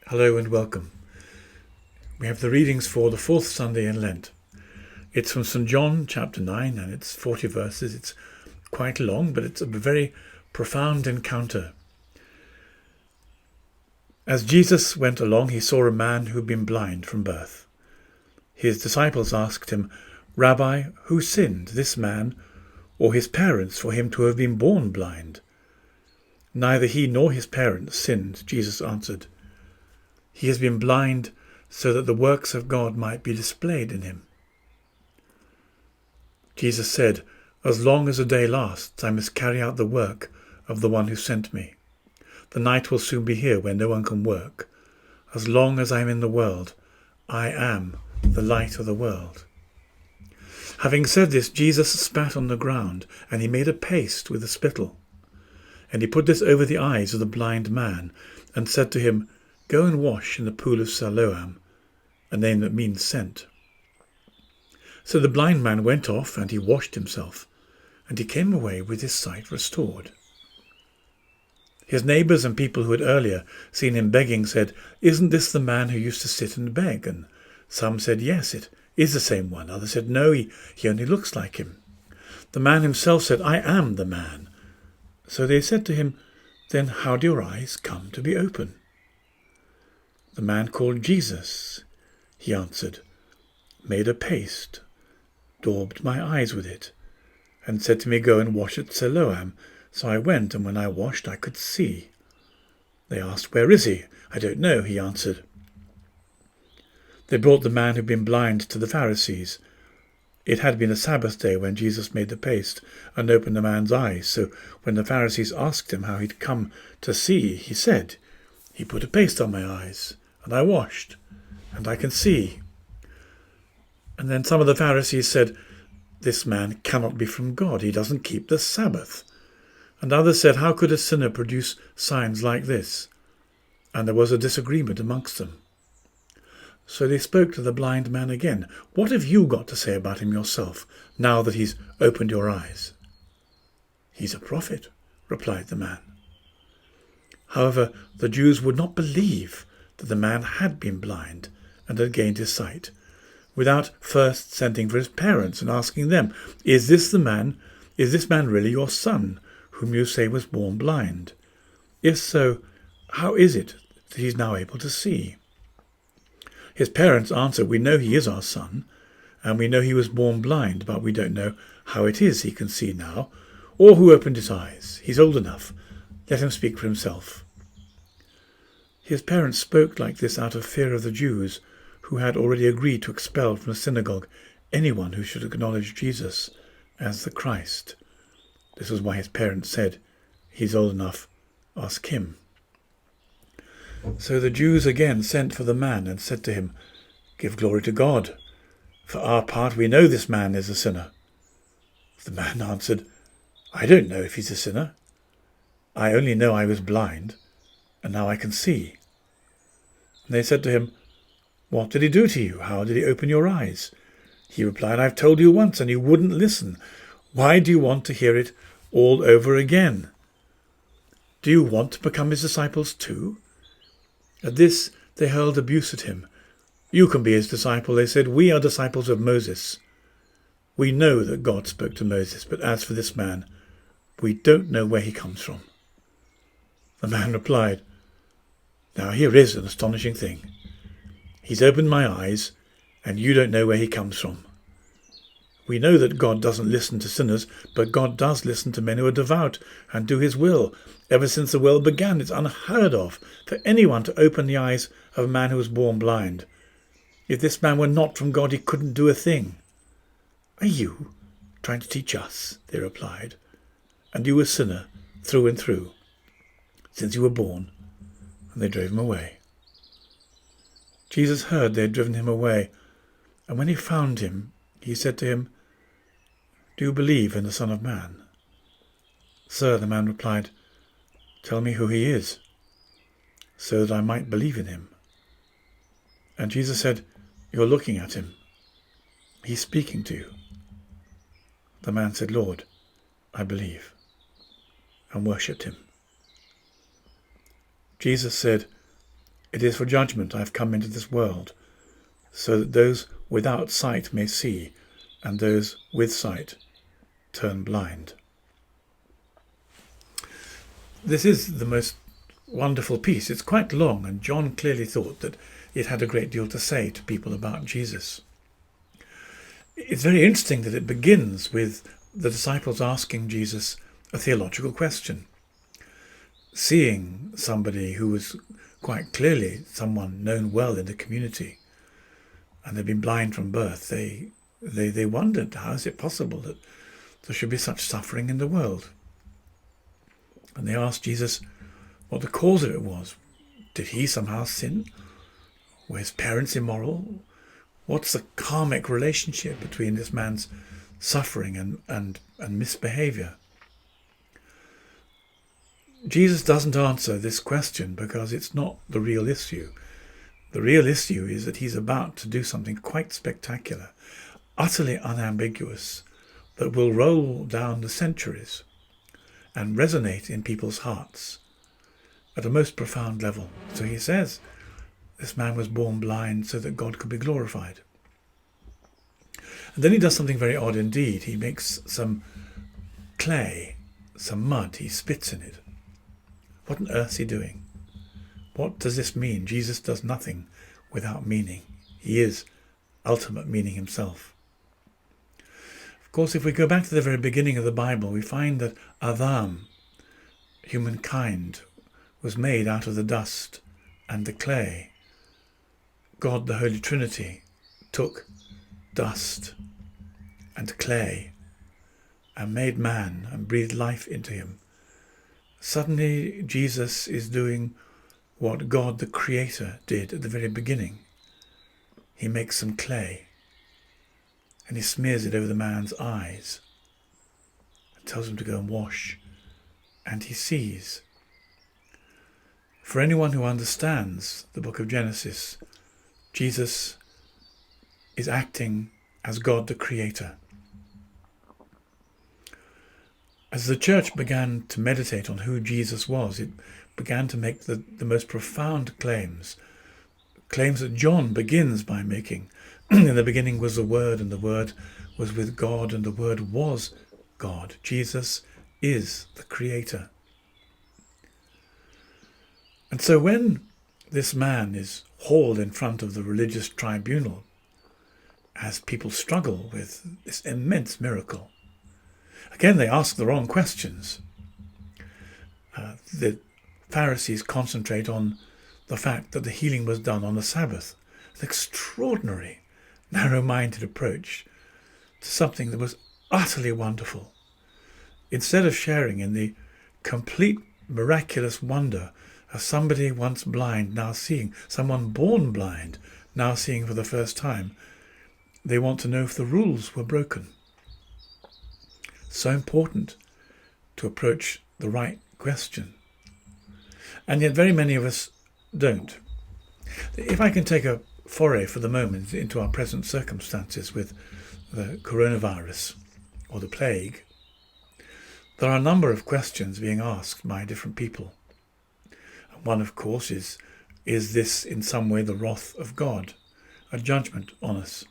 Hello and welcome. We have the readings for the fourth Sunday in Lent. It's from St. John chapter 9 and it's 40 verses. It's quite long, but it's a very profound encounter. As Jesus went along, he saw a man who had been blind from birth. His disciples asked him, "Rabbi, who sinned, this man or his parents, for him to have been born blind?" "Neither he nor his parents sinned," Jesus answered. "He has been blind so that the works of God might be displayed in him." Jesus said, "As long as the day lasts, I must carry out the work of the one who sent me. The night will soon be here when no one can work. As long as I am in the world, I am the light of the world." Having said this, Jesus spat on the ground, and he made a paste with a spittle. And he put this over the eyes of the blind man, and said to him, "Go and wash in the pool of Siloam," a name that means sent. So the blind man went off, and he washed himself, and he came away with his sight restored. His neighbours and people who had earlier seen him begging said, "Isn't this the man who used to sit and beg?" And some said, "Yes, it is the same one." Others said, "No, he only looks like him." The man himself said, "I am the man." So they said to him, "Then how do your eyes come to be open?" "The man called Jesus," he answered, "made a paste, daubed my eyes with it, and said to me, 'Go and wash at Siloam.' So I went, and when I washed, I could see." They asked, "Where is he?" "I don't know," he answered. They brought the man who had been blind to the Pharisees. It had been a Sabbath day when Jesus made the paste and opened the man's eyes. So when the Pharisees asked him how he'd come to see, he said, "He put a paste on my eyes, and I washed, and I can see." And then some of the Pharisees said, "This man cannot be from God. He doesn't keep the Sabbath." And others said, "How could a sinner produce signs like this?" And there was a disagreement amongst them. So they spoke to the blind man again. "What have you got to say about him yourself, now that he's opened your eyes?" "He's a prophet," replied the man. However, the Jews would not believe that the man had been blind and had gained his sight, without first sending for his parents and asking them, Is this man really your son, whom you say was born blind? If so, how is it that he's now able to see?" His parents answered, "We know he is our son, and we know he was born blind, but we don't know how it is he can see now, or who opened his eyes. He's old enough. Let him speak for himself." His parents spoke like this out of fear of the Jews, who had already agreed to expel from the synagogue anyone who should acknowledge Jesus as the Christ. This was why his parents said, "He's old enough, ask him." So the Jews again sent for the man and said to him, "Give glory to God. For our part, we know this man is a sinner." The man answered, "I don't know if he's a sinner. I only know I was blind, and now I can see." And they said to him, "What did he do to you? How did he open your eyes?" He replied, "I've told you once, and you wouldn't listen. Why do you want to hear it all over again? Do you want to become his disciples too?" At this they hurled abuse at him. "You can be his disciple," they said. "We are disciples of Moses. We know that God spoke to Moses, but as for this man, we don't know where he comes from." The man replied, "Now here is an astonishing thing. He's opened my eyes, and you don't know where he comes from. We know that God doesn't listen to sinners, but God does listen to men who are devout and do his will. Ever since the world began, it's unheard of for anyone to open the eyes of a man who was born blind. If this man were not from God, he couldn't do a thing." "Are you trying to teach us?" they replied. "And you a sinner through and through, since you were born?" And they drove him away. Jesus heard they had driven him away, and when he found him, he said to him, "Do you believe in the Son of Man?" "Sir," the man replied, "tell me who he is, so that I might believe in him." And Jesus said, "You're looking at him. He's speaking to you." The man said, "Lord, I believe," and worshipped him. Jesus said, It is for judgment I have come into this world, so that those without sight may see, and those with sight turn blind. This is the most wonderful piece. It's quite long, and John clearly thought that it had a great deal to say to people about Jesus. It's very interesting that it begins with the disciples asking Jesus a theological question. Seeing somebody who was quite clearly someone known well in the community, and they'd been blind from birth, they wondered, how is it possible that there should be such suffering in the world? And they asked Jesus what the cause of it was. Did he somehow sin? Were his parents immoral? What's the karmic relationship between this man's suffering and misbehavior? Jesus doesn't answer this question because it's not the real issue. The real issue is that he's about to do something quite spectacular, utterly unambiguous, that will roll down the centuries and resonate in people's hearts at a most profound level. So he says, this man was born blind so that God could be glorified. And then he does something very odd indeed. He makes some clay, some mud, he spits in it. What on earth is he doing? What does this mean? Jesus does nothing without meaning. He is ultimate meaning himself. Of course, if we go back to the very beginning of the Bible, we find that Adam, humankind, was made out of the dust and the clay. God, the Holy Trinity, took dust and clay and made man and breathed life into him. Suddenly, Jesus is doing what God, the Creator, did at the very beginning. He makes some clay and he smears it over the man's eyes and tells him to go and wash, and he sees. For anyone who understands the book of Genesis, Jesus is acting as God the Creator. As the church began to meditate on who Jesus was, it began to make the most profound claims that John begins by making. In the beginning was the Word, and the Word was with God, and the Word was God. Jesus is the Creator. And so when this man is hauled in front of the religious tribunal, as people struggle with this immense miracle, again they ask the wrong questions. The Pharisees concentrate on the fact that the healing was done on the Sabbath. An extraordinary, narrow-minded approach to something that was utterly wonderful. Instead of sharing in the complete miraculous wonder of somebody once blind now seeing, someone born blind now seeing for the first time, they want to know if the rules were broken. So important to approach the right question. And yet very many of us don't. If I can take a foray for the moment into our present circumstances with the coronavirus or the plague, there are a number of questions being asked by different people. One, of course, is this in some way the wrath of God, a judgment on us?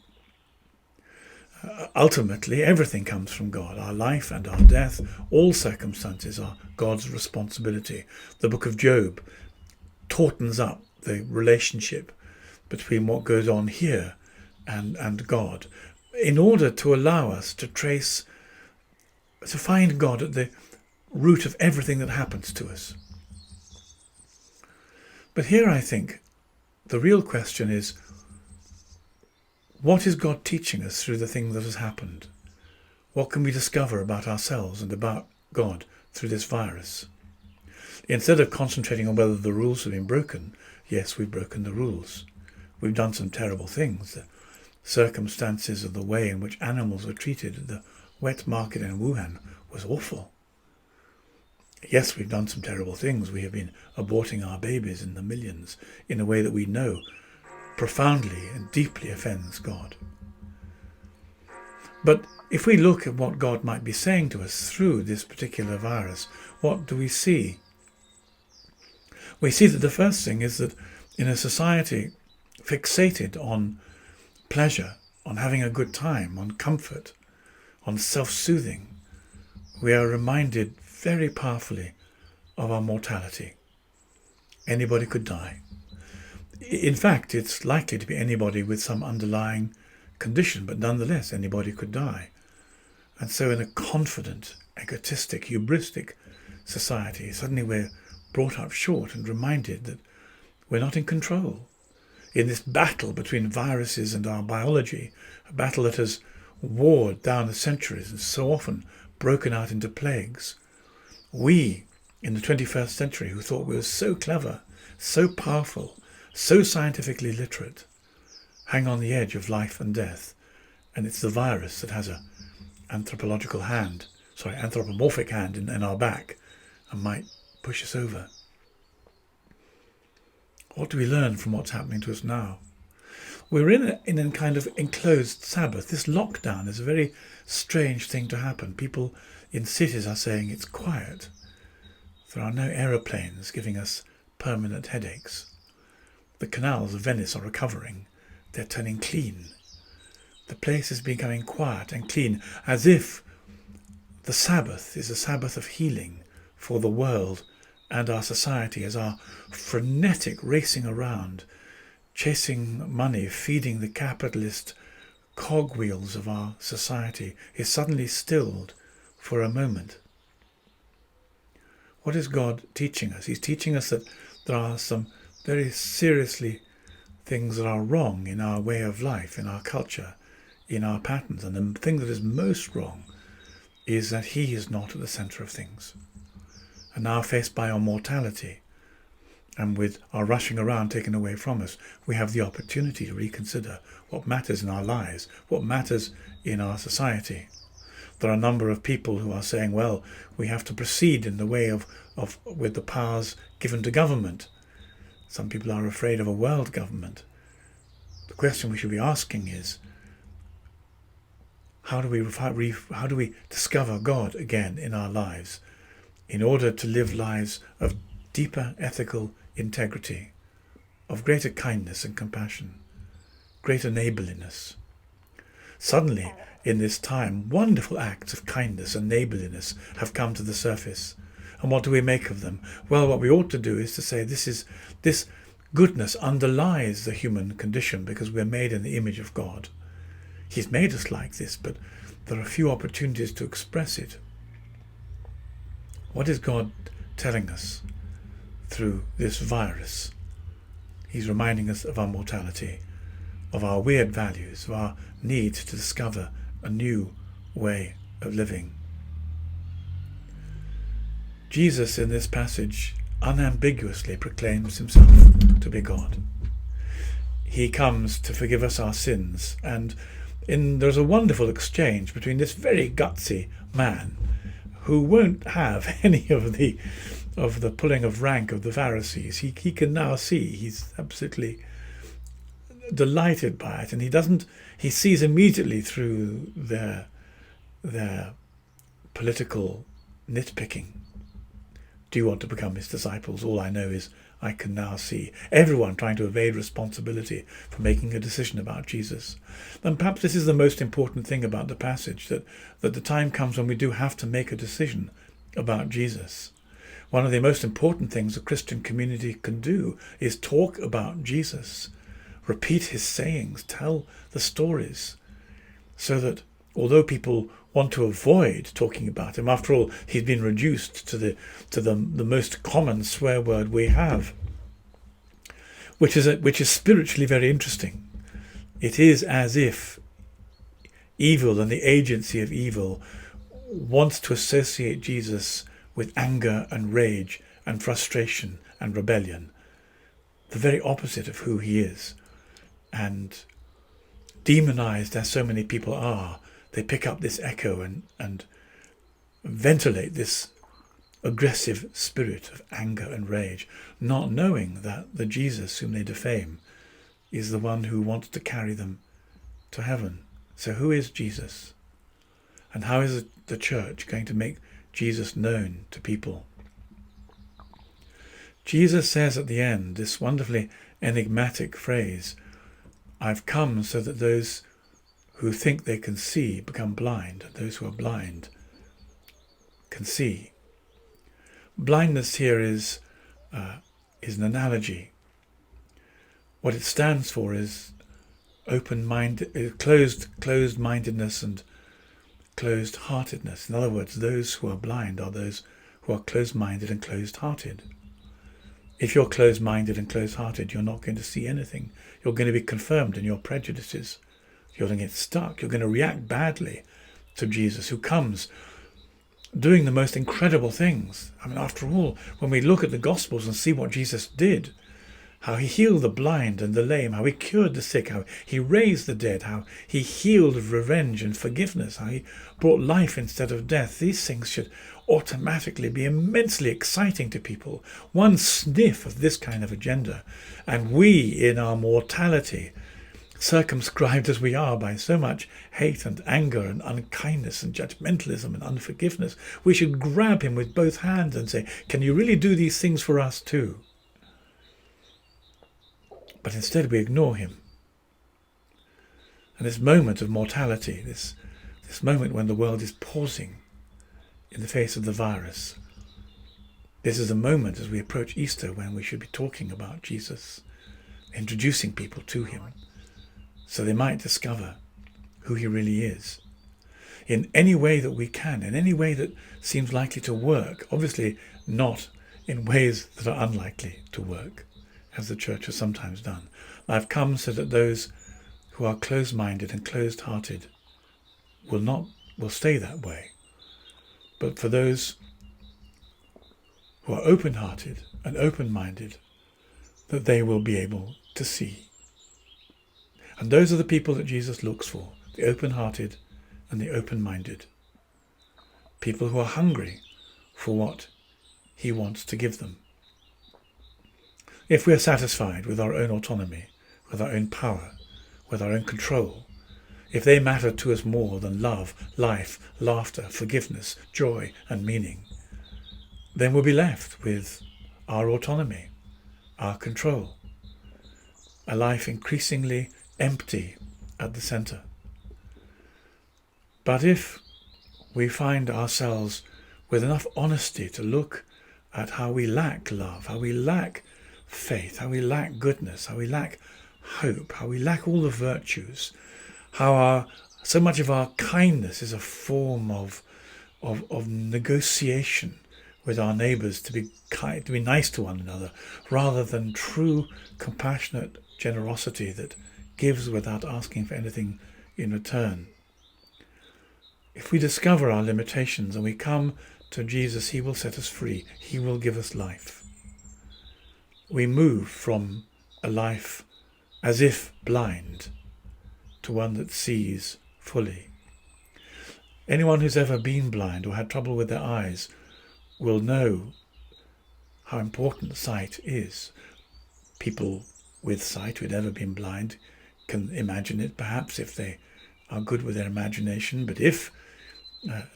Ultimately, everything comes from God. Our life and our death, all circumstances are God's responsibility. The book of Job tautens up the relationship between what goes on here and God, in order to allow us to find God at the root of everything that happens to us. But here I think the real question is, what is God teaching us through the thing that has happened? What can we discover about ourselves and about God through this virus? Instead of concentrating on whether the rules have been broken, yes, we've broken the rules. We've done some terrible things. The circumstances of the way in which animals were treated at the wet market in Wuhan was awful. Yes, we've done some terrible things. We have been aborting our babies in the millions in a way that we know profoundly and deeply offends God. But if we look at what God might be saying to us through this particular virus, what do we see? We see that the first thing is that In a society fixated on pleasure, on having a good time, on comfort, on self-soothing, we are reminded very powerfully of our mortality. Anybody could die. In fact, it's likely to be anybody with some underlying condition, but nonetheless, anybody could die. And so in a confident, egotistic, hubristic society, suddenly we're brought up short and reminded that we're not in control. In this battle between viruses and our biology, a battle that has warred down the centuries and so often broken out into plagues, we, in the 21st century, who thought we were so clever, so powerful, so scientifically literate, hang on the edge of life and death, and it's the virus that has a anthropomorphic hand in our back and might push us over. What do we learn from what's happening to us now? We're in a kind of enclosed Sabbath. This lockdown is a very strange thing to happen. People in cities are saying it's quiet. There are no aeroplanes giving us permanent headaches. The canals of Venice are recovering. They're turning clean. The place is becoming quiet and clean, as if the Sabbath is a Sabbath of healing for the world and our society, as our frenetic racing around, chasing money, feeding the capitalist cogwheels of our society, is suddenly stilled for a moment. What is God teaching us? He's teaching us that there are some very seriously things that are wrong in our way of life, in our culture, in our patterns. And the thing that is most wrong is that He is not at the centre of things. And now, faced by our mortality and with our rushing around taken away from us, we have the opportunity to reconsider what matters in our lives, what matters in our society. There are a number of people who are saying, well, we have to proceed in the way of with the powers given to government. Some people are afraid of a world government. The question we should be asking is, how do we discover God again in our lives in order to live lives of deeper ethical integrity, of greater kindness and compassion, greater neighbourliness? Suddenly, in this time, wonderful acts of kindness and neighbourliness have come to the surface. And what do we make of them? Well, what we ought to do is to say this goodness underlies the human condition because we're made in the image of God. He's made us like this, but there are few opportunities to express it. What is God telling us through this virus? He's reminding us of our mortality, of our weird values, of our need to discover a new way of living. Jesus in this passage unambiguously proclaims himself to be God. He comes to forgive us our sins, and there's a wonderful exchange between this very gutsy man who won't have any of the pulling of rank of the Pharisees. He can now see, he's absolutely delighted by it, and he sees immediately through their political nitpicking. Do you want to become his disciples? All I know is I can now see everyone trying to evade responsibility for making a decision about Jesus. And perhaps this is the most important thing about the passage, that the time comes when we do have to make a decision about Jesus. One of the most important things a Christian community can do is talk about Jesus, repeat his sayings, tell the stories, so that although people want to avoid talking about him, after all, he's been reduced to the most common swear word we have, which is spiritually very interesting. It is as if evil and the agency of evil wants to associate Jesus with anger and rage and frustration and rebellion, the very opposite of who he is. And demonized as so many people are, they pick up this echo and ventilate this aggressive spirit of anger and rage, not knowing that the Jesus whom they defame is the one who wants to carry them to heaven. So who is Jesus? And how is the church going to make Jesus known to people? Jesus says at the end this wonderfully enigmatic phrase, I've come so that those who think they can see become blind, and those who are blind can see. Blindness here is an analogy. What it stands for is closed-mindedness and closed-heartedness. In other words, those who are blind are those who are closed-minded and closed-hearted. If you're closed-minded and closed-hearted, you're not going to see anything. You're going to be confirmed in your prejudices. You're going to get stuck. You're going to react badly to Jesus, who comes doing the most incredible things. I mean, after all, when we look at the Gospels and see what Jesus did, how he healed the blind and the lame, how he cured the sick, how he raised the dead, how he healed revenge and forgiveness, how he brought life instead of death. These things should automatically be immensely exciting to people. One sniff of this kind of agenda, and we, in our mortality, circumscribed as we are by so much hate and anger and unkindness and judgmentalism and unforgiveness, we should grab him with both hands and say, can you really do these things for us too? But instead we ignore him. And this moment of mortality, this moment when the world is pausing in the face of the virus, this is a moment as we approach Easter when we should be talking about Jesus, introducing people to him, so they might discover who he really is. In any way that we can, in any way that seems likely to work, obviously not in ways that are unlikely to work, as the church has sometimes done. I've come so that those who are closed-minded and closed-hearted will stay that way. But for those who are open-hearted and open-minded, that they will be able to see. And those are the people that Jesus looks for, the open-hearted and the open-minded. People who are hungry for what he wants to give them. If we are satisfied with our own autonomy, with our own power, with our own control, if they matter to us more than love, life, laughter, forgiveness, joy and meaning, then we'll be left with our autonomy, our control, a life increasingly empty at the centre. But if we find ourselves with enough honesty to look at how we lack love, how we lack faith, how we lack goodness, how we lack hope, how we lack all the virtues, how so much of our kindness is a form of negotiation with our neighbours to be kind, to be nice to one another, rather than true compassionate generosity that gives without asking for anything in return. If we discover our limitations and we come to Jesus, he will set us free. He will give us life. We move from a life as if blind to one that sees fully. Anyone who's ever been blind or had trouble with their eyes will know how important sight is. People with sight who had ever been blind can imagine it, perhaps, if they are good with their imagination. But if,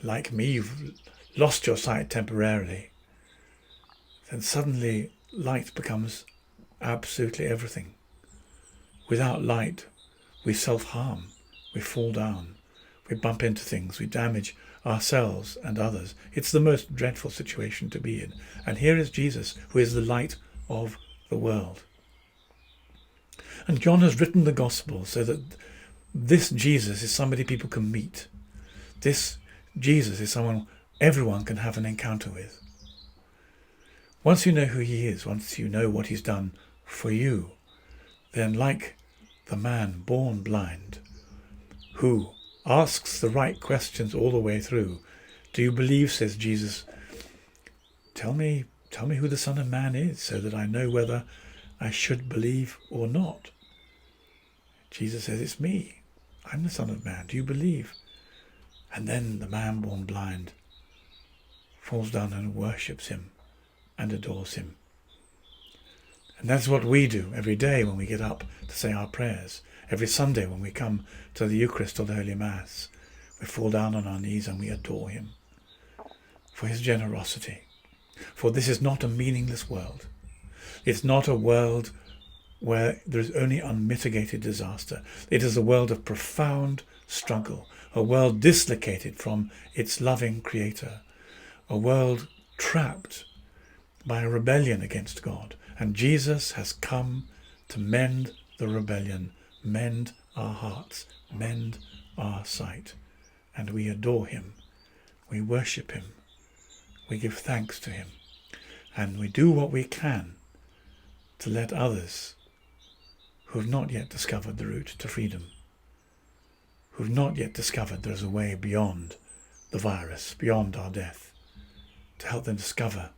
like me, you've lost your sight temporarily, then suddenly light becomes absolutely everything. Without light, we self-harm, we fall down, we bump into things, we damage ourselves and others. It's the most dreadful situation to be in. And here is Jesus, who is the light of the world. And John has written the Gospel so that this Jesus is somebody people can meet. This Jesus is someone everyone can have an encounter with. Once you know who he is, once you know what he's done for you, then like the man born blind, who asks the right questions all the way through, do you believe, says Jesus, tell me who the Son of Man is, so that I know whether I should believe or not. Jesus says, it's me. I'm the Son of Man. Do you believe? And then the man born blind falls down and worships him and adores him. And that's what we do every day when we get up to say our prayers. Every Sunday when we come to the Eucharist or the Holy Mass, we fall down on our knees and we adore him for his generosity. For this is not a meaningless world. It's not a world where there is only unmitigated disaster. It is a world of profound struggle, a world dislocated from its loving Creator, a world trapped by a rebellion against God. And Jesus has come to mend the rebellion, mend our hearts, mend our sight. And we adore him, we worship him, we give thanks to him, and we do what we can to let others who have not yet discovered the route to freedom, who have not yet discovered there's a way beyond the virus, beyond our death, to help them discover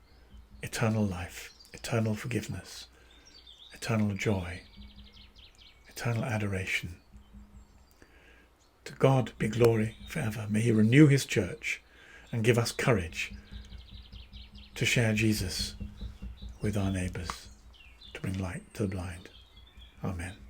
eternal life, eternal forgiveness, eternal joy, eternal adoration. To God be glory forever. May he renew his church and give us courage to share Jesus with our neighbours, to bring light to the blind. Amen.